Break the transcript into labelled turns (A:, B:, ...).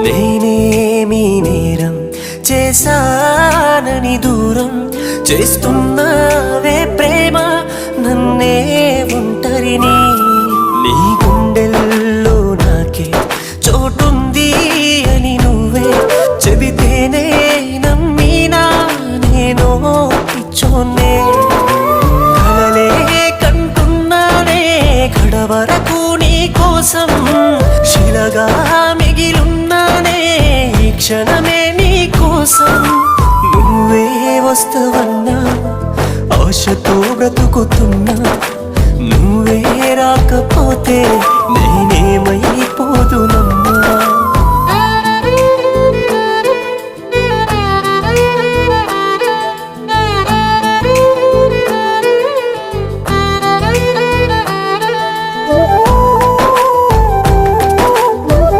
A: నేనేమి నేరం చేశానని దూరం చేస్తున్నావే ప్రేమ నన్నే ఒంటరిని. నీ గుండెల్లో నాకే చోటుంది అని నువ్వే చెబితేనే నమ్మినా నేను పిచ్చోన్నే. కలలే కంటున్నానే కడవరకు నీ కోసం, శిలగా మిగిలున్నానే ఈ క్షణమే నీ కోసం. నువ్వే వస్తవన్నా ఆశతో బ్రతుకుతున్నా, నువ్వే రాకపోతే నేనేమైపోదునమ్మా.